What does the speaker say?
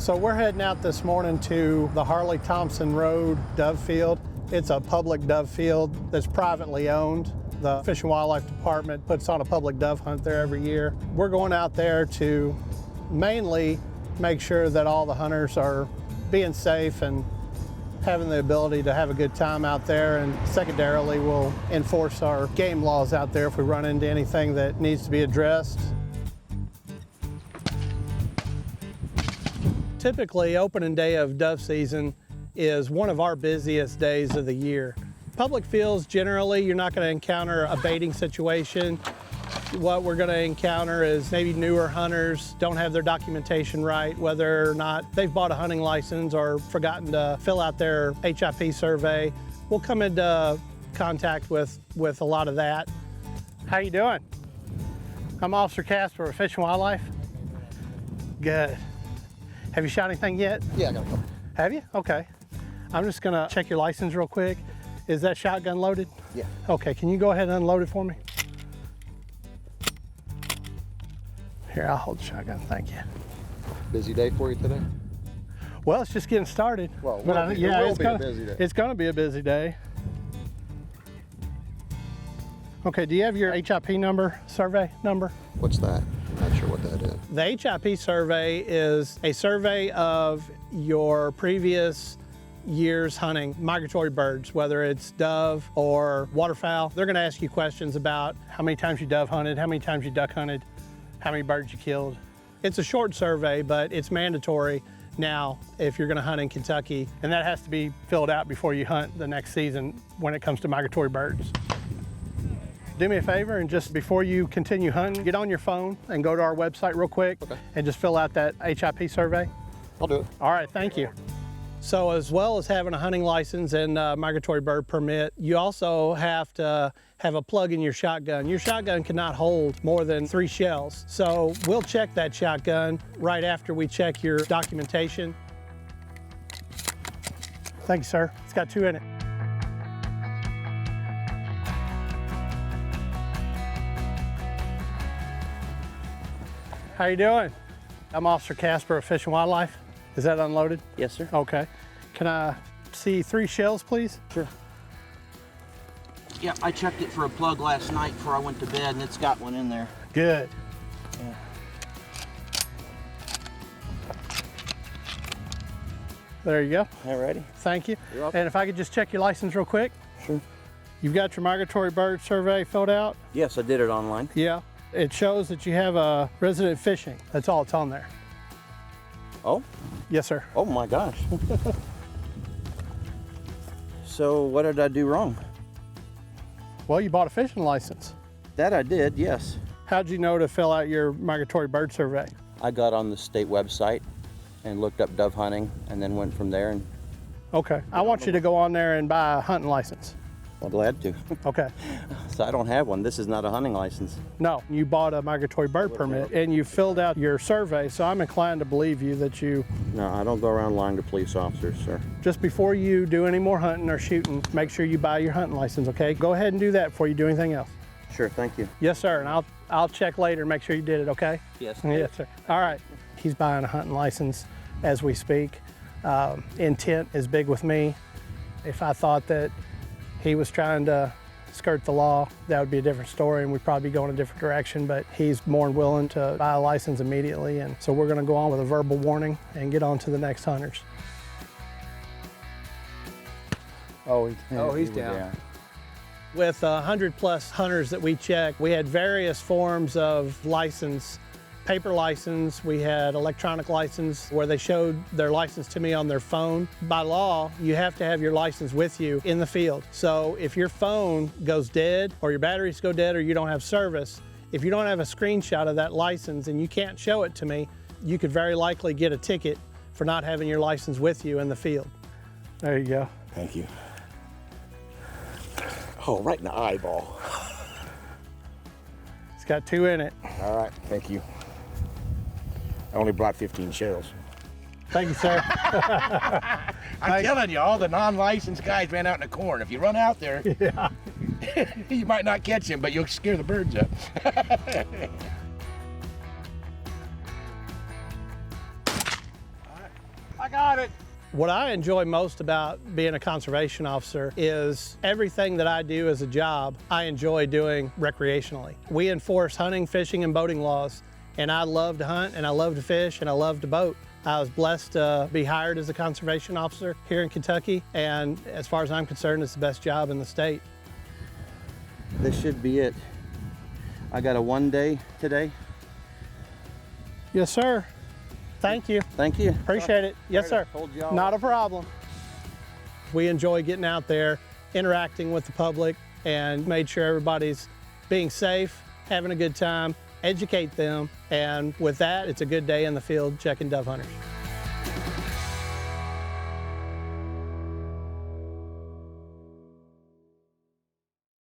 So we're heading out this morning to the Harley Thompson Road dove field. It's a public dove field that's privately owned. The Fish and Wildlife Department puts on a public dove hunt there every year. We're going out there to mainly make sure that all the hunters are being safe and having the ability to have a good time out there, and secondarily we'll enforce our game laws out there if we run into anything that needs to be addressed. Typically, opening day of dove season is one of our busiest days of the year. Public fields, generally, you're not going to encounter a baiting situation. What we're going to encounter is maybe newer hunters don't have their documentation right, whether or not they've bought a hunting license or forgotten to fill out their HIP survey. We'll come into contact with a lot of that. How you doing? I'm Officer Casper of Fish and Wildlife. Good. Have you shot anything yet? Yeah, I got a couple. Have you? Okay. I'm just gonna check your license real quick. Is that shotgun loaded? Yeah. Okay, can you go ahead and unload it for me? Here, I'll hold the shotgun, thank you. Busy day for you today? Well, it's just getting started. Well, it will be a busy day. It's gonna be a busy day. Okay, do you have your HIP number, survey number? What's that? I'm not sure what that is. The HIP survey is a survey of your previous year's hunting migratory birds, whether it's dove or waterfowl. They're gonna ask you questions about how many times you dove hunted, how many times you duck hunted, how many birds you killed. It's a short survey, but it's mandatory now if you're gonna hunt in Kentucky, and that has to be filled out before you hunt the next season when it comes to migratory birds. Do me a favor, and just before you continue hunting, get on your phone and go to our website real quick. Okay. And just fill out that HIP survey. I'll do it. All right, thank you. So as well as having a hunting license and a migratory bird permit, you also have to have a plug in your shotgun. Your shotgun cannot hold more than 3 shells. So we'll check that shotgun right after we check your documentation. Thank you, sir. It's got 2 in it. How you doing? I'm Officer Casper of Fish and Wildlife. Is that unloaded? Yes, sir. Okay. Can I see 3 shells, please? Sure. Yeah, I checked it for a plug last night before I went to bed, and it's got one in there. Good. Yeah. There you go. Alrighty. Thank you. You're welcome. And if I could just check your license real quick. Sure. You've got your migratory bird survey filled out? Yes, I did it online. Yeah. It shows that you have a resident fishing. That's all it's on there. Oh? Yes, sir. Oh my gosh. So what did I do wrong? Well, you bought a fishing license. That I did, yes. How'd you know to fill out your migratory bird survey? I got on the state website and looked up dove hunting and then went from there, and Okay. I want you to go on there and buy a hunting license. I'm glad to. Okay. So I don't have one. This is not a hunting license. No, you bought a migratory bird permit and you filled out your survey, so I'm inclined to believe you that you, No, I don't go around lying to police officers, sir. just before you do any more hunting or shooting, make sure you buy your hunting license, okay? Go ahead and do that before you do anything else. Sure, thank you. Yes, sir, and I'll check later and make sure you did it, okay? Yes. Yes, sir. All right. He's buying a hunting license as we speak. Intent is big with me. If I thought that he was trying to skirt the law, that would be a different story and we'd probably be going a different direction, but he's more than willing to buy a license immediately, and so we're gonna go on with a verbal warning and get on to the next hunters. Oh, he's down. With 100+ hunters that we checked, we had various forms of license. Paper license, we had electronic license where they showed their license to me on their phone. By law, you have to have your license with you in the field. So if your phone goes dead or your batteries go dead or you don't have service, if you don't have a screenshot of that license and you can't show it to me, you could very likely get a ticket for not having your license with you in the field. There you go. Thank you. Oh, right in the eyeball. It's got 2 in it. All right, thank you. I only brought 15 shells. Thank you, sir. I'm telling you, all the non-licensed guys ran out in the corn. If you run out there, Yeah. you might not catch him, but you'll scare the birds up. got it. What I enjoy most about being a conservation officer is everything that I do as a job, I enjoy doing recreationally. We enforce hunting, fishing, and boating laws, and I love to hunt, and I love to fish, and I love to boat. I was blessed to be hired as a conservation officer here in Kentucky, and as far as I'm concerned, it's the best job in the state. This should be it. I got a 1 day today. Yes, sir. Thank you. Thank you. Appreciate it. Yes, sir. Told y'all. Not a problem. We enjoy getting out there, interacting with the public, and made sure everybody's being safe, having a good time, educate them, and with that, it's a good day in the field checking dove hunters.